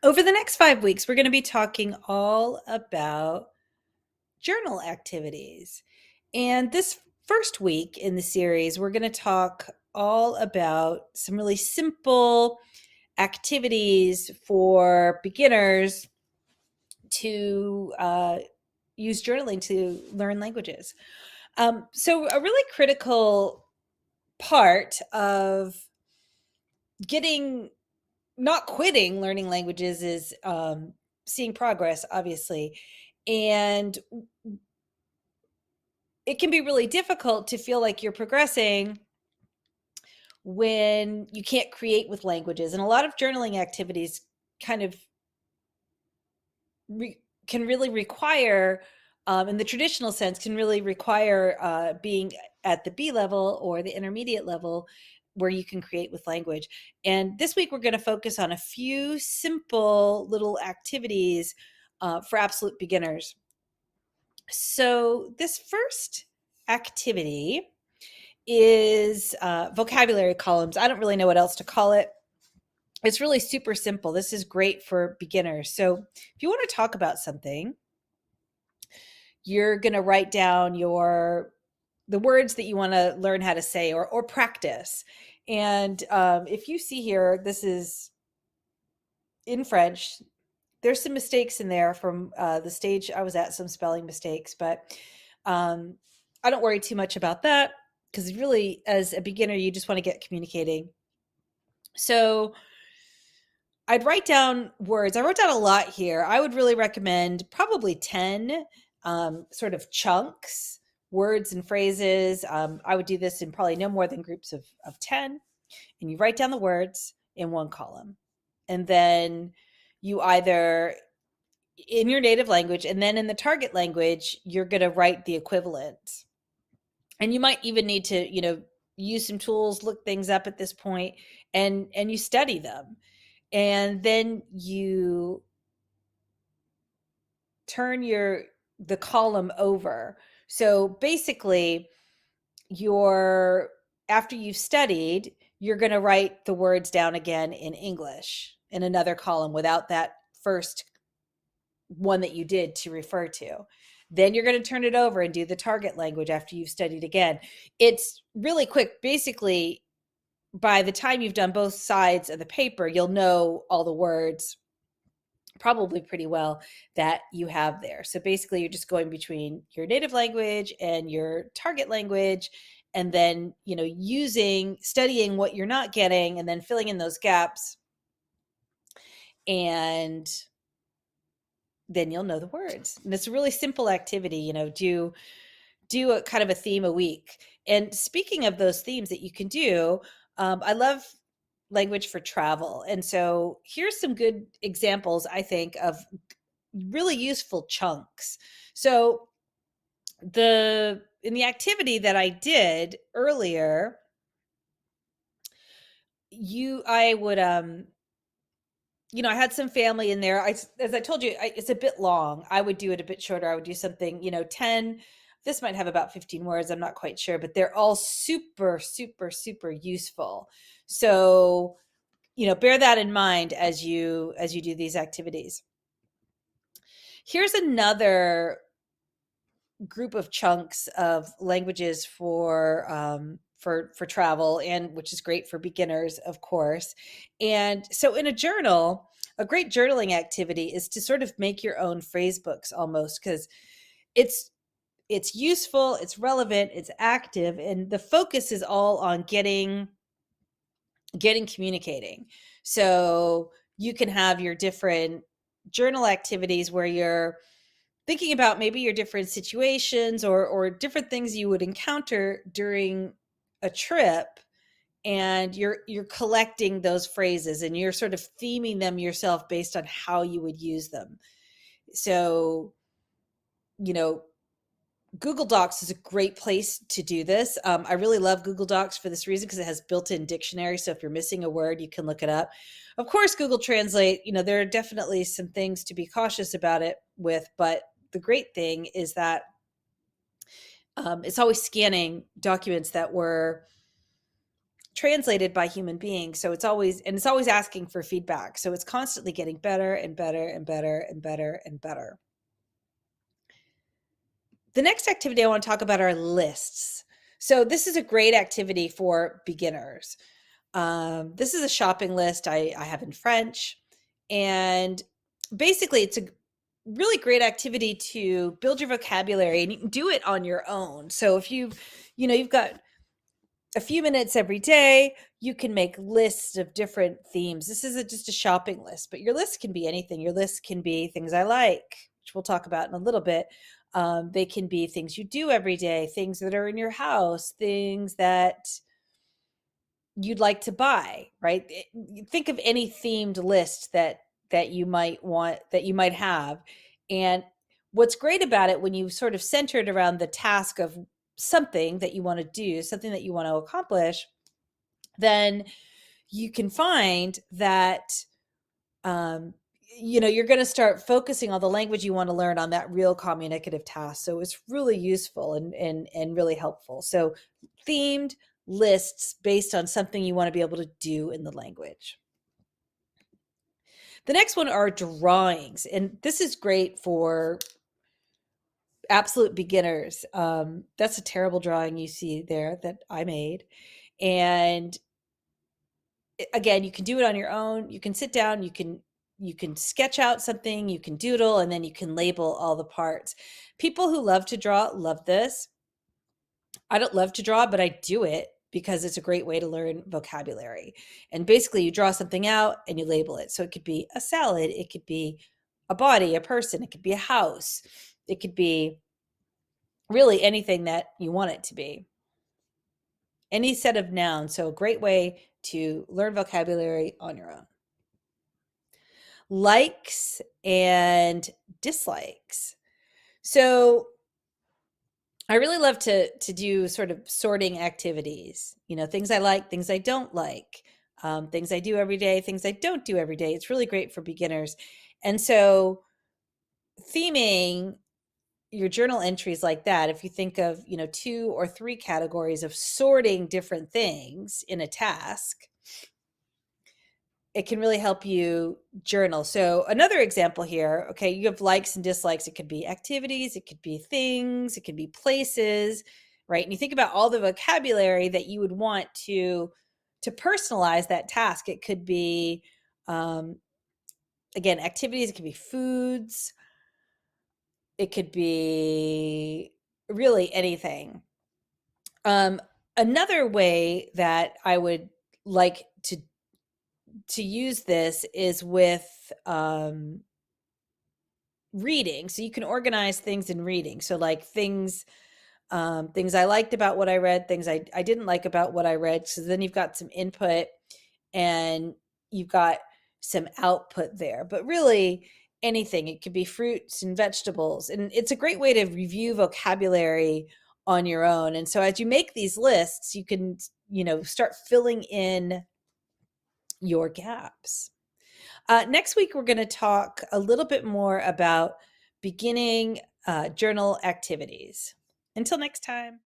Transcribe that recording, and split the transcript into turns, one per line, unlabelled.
Over the next 5 weeks, we're going to be talking all about journal activities. And this first week in the series, we're going to talk all about some really simple activities for beginners to use journaling to learn languages. So, a really critical part of getting not quitting learning languages is seeing progress, obviously. And it can be really difficult to feel like you're progressing when you can't create with languages. And a lot of journaling activities kind of can really require, in the traditional sense, can really require being at the B level or the intermediate level where you can create with language. And this week, we're going to focus on a few simple little activities for absolute beginners. So, this first activity is vocabulary columns. I don't really know what else to call it. It's really super simple. This is great for beginners. So, if you want to talk about something, you're going to write down the words that you want to learn how to say or practice. And if you see here, this is in French. There's some mistakes in there from the stage I was at, some spelling mistakes, but um, I don't worry too much about that because really, as a beginner, you just want to get communicating. So I'd write down words. I wrote down a lot here. I would really recommend probably 10 sort of chunks, words and phrases. I would do this in probably no more than groups of 10. And you write down the words in one column. And then you either in your native language and then in the target language, you're going to write the equivalent. And you might even need to, use some tools, look things up at this point, and you study them. And then you turn the column over. So basically, you're after you've studied, you're going to write the words down again in English in another column without that first one that you did to refer to. Then you're going to turn it over and do the target language after you've studied again. It's really quick. Basically, by the time you've done both sides of the paper, you'll know all the words probably pretty well that you have there. So basically, you're just going between your native language and your target language, and then, studying what you're not getting, and then filling in those gaps. And then you'll know the words. And it's a really simple activity, do a kind of a theme a week. And speaking of those themes that you can do, I love language for travel. And so here's some good examples, I think, of really useful chunks. So in the activity that I did earlier, I would I had some family in there. As I told you, it's a bit long. I would do it a bit shorter. I would do something, 10. This might have about 15 words. I'm not quite sure, but they're all super, super, super useful. So, bear that in mind as you do these activities. Here's another group of chunks of languages for travel, and which is great for beginners, of course. And so in a journal, a great journaling activity is to sort of make your own phrase books almost, because it's it's useful, it's relevant, it's active, and the focus is all on getting communicating. So you can have your different journal activities where you're thinking about maybe your different situations or different things you would encounter during a trip, and you're collecting those phrases and you're sort of theming them yourself based on how you would use them. So, you know, Google Docs is a great place to do this. I really love Google Docs for this reason because it has built-in dictionary. So if you're missing a word, you can look it up. Of course, Google Translate, there are definitely some things to be cautious about it with, but the great thing is that it's always scanning documents that were translated by human beings. So it's always asking for feedback. So it's constantly getting better and better and better and better and better. The next activity I want to talk about are lists. So this is a great activity for beginners. This is a shopping list I have in French. And basically, it's a really great activity to build your vocabulary, and you can do it on your own. So if you've got a few minutes every day, you can make lists of different themes. This is just a shopping list, but your list can be anything. Your list can be things I like, which we'll talk about in a little bit. They can be things you do every day, things that are in your house, things that you'd like to buy, right? Think of any themed list that you might want, that you might have. And what's great about it, when you sort of center it around the task of something that you want to do, something that you want to accomplish, then you can find that um, you're going to start focusing on the language you want to learn on that real communicative task. So it's really useful and really helpful. So themed lists based on something you want to be able to do in the language. The next one are drawings, and this is great for absolute beginners. That's a terrible drawing you see there that I made. And again, you can do it on your own. You can sit down, you can sketch out something, you can doodle, and then you can label all the parts. People who love to draw love this. I don't love to draw, but I do it because it's a great way to learn vocabulary. And basically, you draw something out and you label it. So it could be a salad, it could be a body, a person, it could be a house, it could be really anything that you want it to be. Any set of nouns. So a great way to learn vocabulary on your own. Likes and dislikes. So I really love to do sort of sorting activities, things I like, things I don't like, things I do every day, things I don't do every day. It's really great for beginners. And so theming your journal entries like that, if you think of, 2 or 3 categories of sorting different things in a task, it can really help you journal. So another example here, okay, you have likes and dislikes. It could be activities, it could be things, it could be places, right? And you think about all the vocabulary that you would want to personalize that task. It could be um, again, activities, it could be foods, it could be really anything. Um, Another way that I would like to use this is with reading. So you can organize things in reading. So like things I liked about what I read, things I didn't like about what I read. So then you've got some input and you've got some output there. But really anything, it could be fruits and vegetables. And it's a great way to review vocabulary on your own. And so as you make these lists, you can, start filling in your gaps. Next week, we're going to talk a little bit more about beginning journal activities. Until next time.